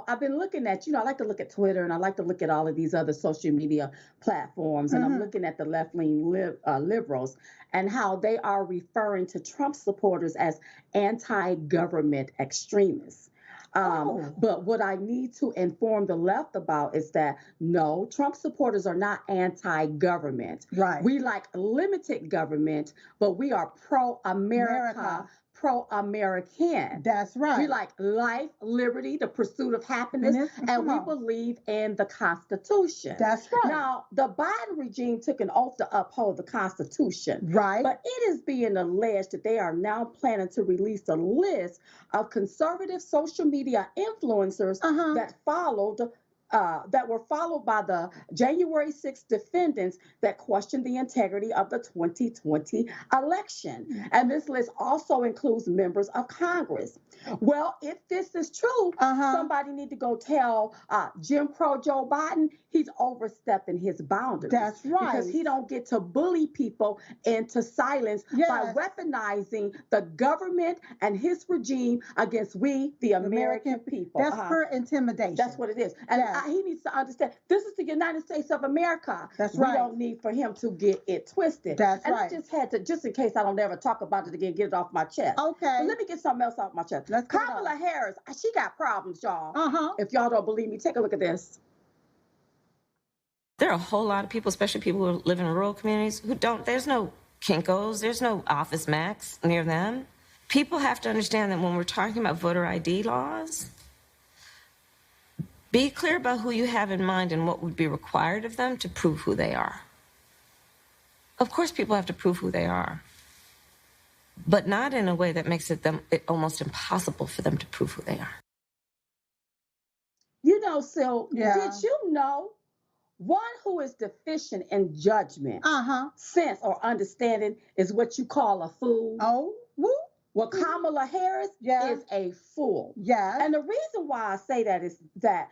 I've been looking at, I like to look at Twitter and I like to look at all of these other social media platforms. And I'm looking at the left-leaning liberals and how they are referring to Trump supporters as anti-government extremists. But what I need to inform the left about is that no, Trump supporters are not anti-government. Right. We like limited government, but we are pro-America, pro-American. That's right. We like life, liberty, the pursuit of happiness, and we believe in the Constitution. That's right. Now, the Biden regime took an oath to uphold the Constitution. Right. But it is being alleged that they are now planning to release a list of conservative social media influencers that were followed by the January 6th defendants that questioned the integrity of the 2020 election. And this list also includes members of Congress. Well, if this is true, somebody need to go tell Jim Crow Joe Biden he's overstepping his boundaries. That's right. Because he don't get to bully people into silence by weaponizing the government and his regime against we, the American people. That's pure intimidation. That's what it is. And he needs to understand this is the United States of America. That's right. We don't need for him to get it twisted. That's and right. I just had to, just in case I don't ever talk about it again, get it off my chest. Okay. But let me get something else off my chest. Kamala Harris, she got problems, y'all. If y'all don't believe me, take a look at this. There are a whole lot of people, especially people who live in rural communities, who don't, there's no Kinko's, there's no Office Max near them. People have to understand that when we're talking about voter ID laws, be clear about who you have in mind and what would be required of them to prove who they are. Of course, people have to prove who they are, but not in a way that makes it almost impossible for them to prove who they are. Sil, did you know one who is deficient in judgment, sense, or understanding is what you call a fool? Oh, woo. Well, Kamala Harris is a fool. Yes. And the reason why I say that is that,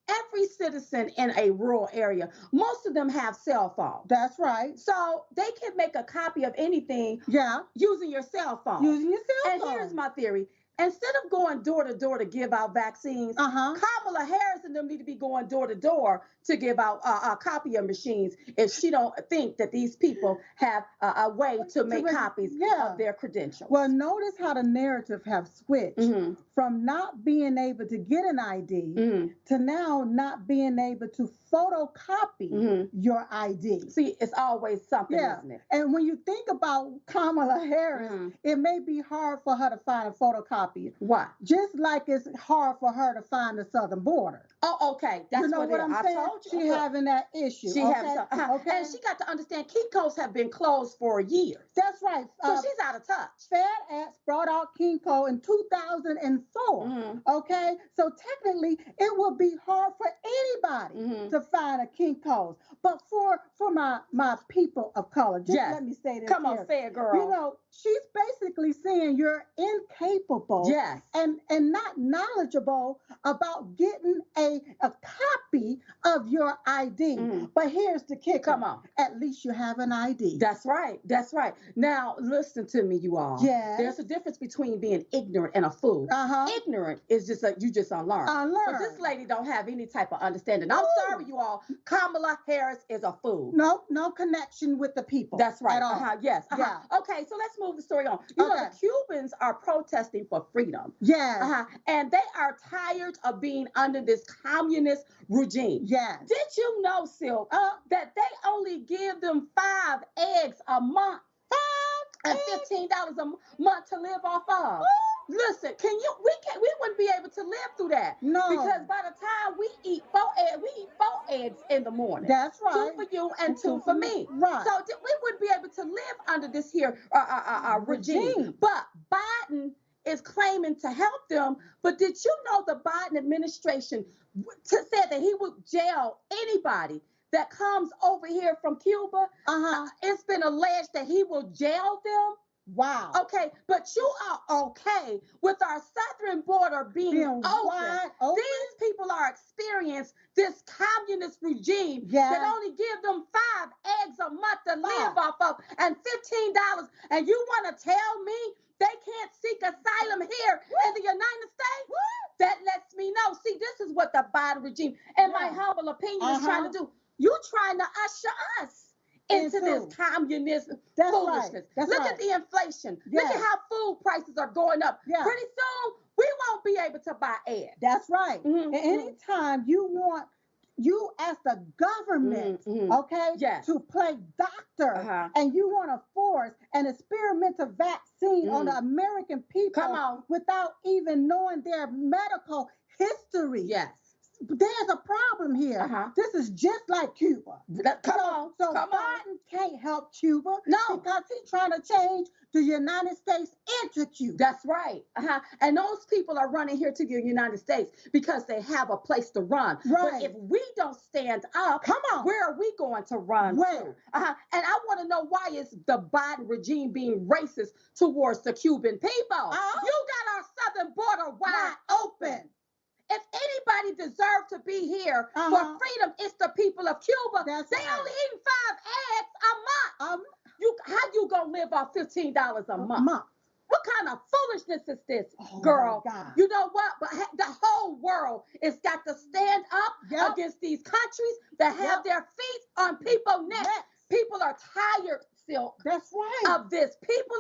every citizen in a rural area, most of them have cell phones. That's right. So they can make a copy of anything using your cell phone. Using your cell phone. And here's my theory. Instead of going door to door to give out vaccines, Kamala Harris and them need to be going door to door to give out copier machines if she don't think that these people have a way to make copies of their credentials. Well, notice how the narrative have switched from not being able to get an ID to now not being able to photocopy your ID. See, it's always something, isn't it? And when you think about Kamala Harris, it may be hard for her to find a photocopy. Why? Just like it's hard for her to find the southern border. Oh, okay. That's what I'm saying. I told you. She having that issue. She has okay. And she got to understand Kinko's have been closed for years. That's right. So she's out of touch. FedEx brought out Kinko in 2004. Okay. So technically, it will be hard for anybody to find a Kinko's. But for my people of color, just let me say this. Come on, say it, girl. She's basically saying you're incapable and not knowledgeable about getting a copy of your ID. But here's the kicker. Come on. At least you have an ID. That's right. That's right. Now, listen to me, you all. Yes. There's a difference between being ignorant and a fool. Ignorant is just you just unlearned. But this lady don't have any type of understanding. I'm sorry, you all. Kamala Harris is a fool. No connection with the people. That's right. At all. Yes. Yeah. Okay, so let's move the story on. You know, the Cubans are protesting for freedom. Yes. And they are tired of being under this communist regime. Yes. Did you know, Silk, that they only give them 5 eggs a month? And $15 a month to live off of. Listen, we wouldn't be able to live through that. No. Because by the time we eat 4 eggs in the morning. That's right. 2 for you and 2 for me. Right. So we wouldn't be able to live under this here regime. But Biden is claiming to help them. But did you know the Biden administration said that he would jail anybody that comes over here from Cuba? It's been alleged that he will jail them. Wow. Okay, but you are okay with our southern border being open. These people are experiencing this communist regime that only give them 5 eggs a month to live off of and $15. And you want to tell me they can't seek asylum here in the United States? That lets the Biden regime, in my humble opinion, is trying to do. You trying to usher us into this communist foolishness. Look at the inflation. Look at how food prices are going up. Pretty soon, we won't be able to buy eggs. That's right. And anytime you as the government, to play doctor, and you want to force an experimental vaccine on the American people without even knowing their medical history. Yes. There's a problem here. This is just like Cuba. So Biden can't help Cuba because he's trying to change the United States into Cuba. That's right. And those people are running here to the United States because they have a place to run. Right. But if we don't stand up, where are we going to run to? And I want to know, why is the Biden regime being racist towards the Cuban people? You got our southern border wide open. If anybody deserves to be here for freedom, it's the people of Cuba. They only eating 5 eggs a month. How you gonna live off $15 a month? What kind of foolishness is this, girl? You know what? But the whole world has got to stand up against these countries that have their feet on people's necks. People are tired still. That's right. Of this. People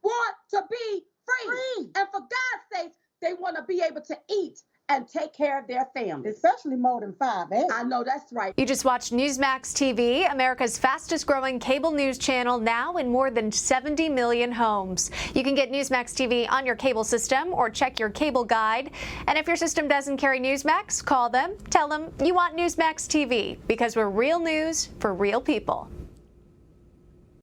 want to be free. And for God's sake, they want to be able to eat and take care of their families. Especially more than 5 eggs. I know, that's right. You just watched Newsmax TV, America's fastest growing cable news channel, now in more than 70 million homes. You can get Newsmax TV on your cable system or check your cable guide. And if your system doesn't carry Newsmax, call them, tell them you want Newsmax TV, because we're real news for real people.